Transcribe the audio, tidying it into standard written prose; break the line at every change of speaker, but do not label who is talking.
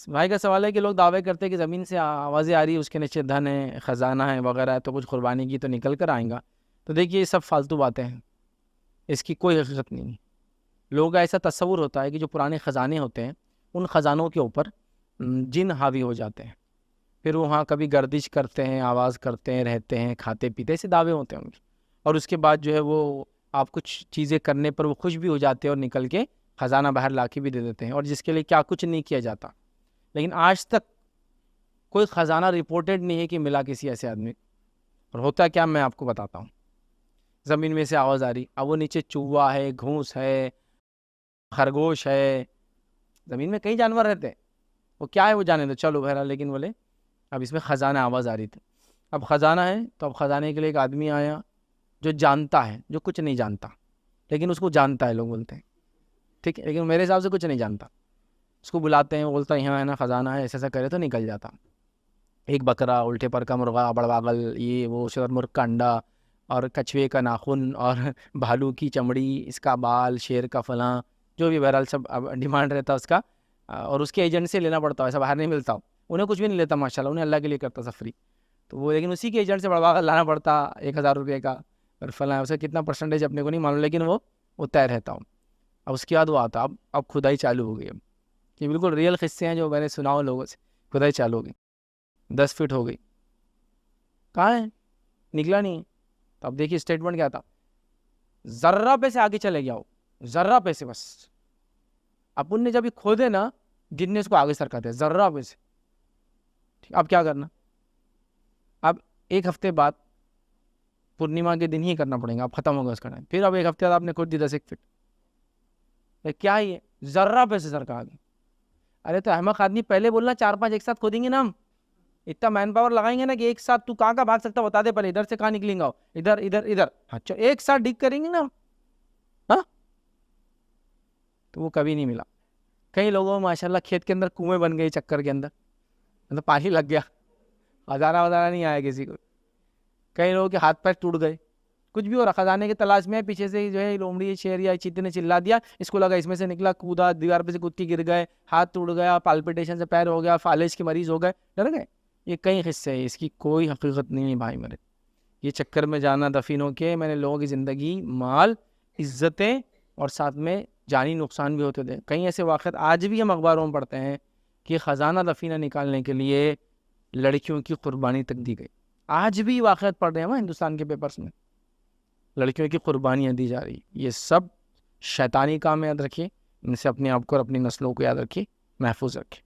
भाई का सवाल है कि लोग दावे करते हैं कि ज़मीन से आवाज़ें आ रही है, उसके नीचे धन है, ख़जाना है वगैरह है, तो कुछ कुर्बानी की तो निकल कर आएगा। तो देखिए ये सब फालतू बातें हैं, इसकी कोई हकीकत नहीं है। लोगों का ऐसा तस्वुर होता है कि जो पुराने ख़जाने होते हैं उन ख़जानों के ऊपर जिन हावी हो जाते हैं, फिर वो वहाँ कभी गर्दिश करते हैं, आवाज़ करते हैं, रहते हैं, खाते पीते, ऐसे दावे होते हैं उनके। और उसके बाद जो है वो आप कुछ चीज़ें करने पर वो खुश भी हो जाते हैं और निकल के ख़जाना बाहर ला के भी दे देते हैं, और जिसके लिए क्या कुछ नहीं किया जाता। लेकिन आज तक कोई ख़जाना रिपोर्टेड नहीं है कि मिला किसी ऐसे आदमी को। और होता क्या, मैं आपको बताता हूँ। ज़मीन में से आवाज़ आ रही, अब वो नीचे चूहा है, घूस है, खरगोश है, ज़मीन में कई जानवर रहते हैं, वो क्या है वो जाने दो, चलो बहरहाल। लेकिन बोले अब इसमें ख़जाना आवाज़ आ रही थी। अब ख़जाना है तो अब ख़जाने के लिए एक आदमी आया जो जानता है, जो कुछ नहीं जानता, लेकिन उसको जानता है, लोग बोलते हैं, ठीक है, लेकिन मेरे हिसाब से कुछ नहीं जानता। उसको बुलाते हैं, वो बोलता है यहाँ है ना ख़जाना है, ऐसा ऐसा करे तो निकल जाता। एक बकरा, उल्टे पर का मुर्गा, बड़वागल, ये वो शुतुरमुर्ग का अंडा, और कछुए का नाखून, और भालू की चमड़ी, इसका बाल, शेर का फलां, जो भी बहरहाल सब अब डिमांड रहता है उसका। और उसके एजेंट से लेना पड़ता है, ऐसा बाहर नहीं मिलता हो। उन्हें कुछ भी नहीं लेता माशाल्लाह, उन्हें अल्लाह के लिए करता सब फ्री। तो वो लेकिन उसी के एजेंट से बड़वागल लाना पड़ता 1,000 रुपये का, और फलां, उसे कितना परसेंटेज अपने को नहीं मालूम, लेकिन वो तय रहता हूँ। अब उसके बाद वो आता, अब खुदाई चालू हो गई। अब ये बिल्कुल रियल किस्से हैं जो मैंने सुना हो लोगों से। खुदाई चालू हो गई, 10 फीट हो गई, कहाँ है, निकला नहीं है। तो अब देखिए स्टेटमेंट क्या था, जर्रा पे से आगे चले गया हो, जर्रा पे से बस। अपन ने जब ये खोदे ना, गिनने इसको आगे सरकाते हैं जर्रा पे से। ठीक, अब क्या करना, अब एक हफ्ते बाद पूर्णिमा के दिन ही करना पड़ेगा, अब खत्म होगा उसका टाइम। फिर अब एक हफ्ते बाद आपने खोद दी 10 1 फीट, क्या है ये, जर्रा पे से सरका आगे। अरे तो अहमक आदमी, पहले बोलना 4 5 एक साथ खोदेंगे ना हम, इतना मैन पावर लगाएंगे ना कि एक साथ तू कहाँ का भाग सकता बता दे पहले, इधर से कहाँ निकलेगा, इधर इधर इधर, अच्छा एक साथ डिग करेंगे ना हम। हाँ, तो वो कभी नहीं मिला। कई लोगों में माशाल्लाह खेत के अंदर कुएं बन गए चक्कर के अंदर, मतलब पानी लग गया, हजारा वजारा नहीं आया किसी को। कई लोगों के हाथ पैर टूट गए, कुछ भी हो रहा, खजाने की तलाश में है, पीछे से जो है लोमड़ी शेर या चीते ने चिल्ला दिया, इसको लगा इसमें से निकला, कूदा, दीवार पे से कूद के गिर गए, हाथ टूट गया, पाल्पिटेशन से पैर हो गया, फालिज के मरीज हो गए, डर गए। ये कई किस्से हैं, इसकी कोई हकीकत नहीं है भाई मेरे। ये चक्कर में जाना दफीनों के, मैंने लोगों की ज़िंदगी, माल, इज्जतें, और साथ में जानी नुकसान भी होते थे। कई ऐसे वाक़यात आज भी हम अखबारों में पढ़ते हैं कि ख़जाना दफीना निकालने के लिए लड़कियों की कुर्बानी तक दी गई। आज भी वाक़यात पढ़ रहे हैं वहाँ हिंदुस्तान के पेपर्स में, लड़कियों की कुर्बानियाँ दी जा रही। ये सब शैतानी काम याद रखिए, इनसे अपने आप को और अपनी नस्लों को याद रखिए, महफूज रखिए।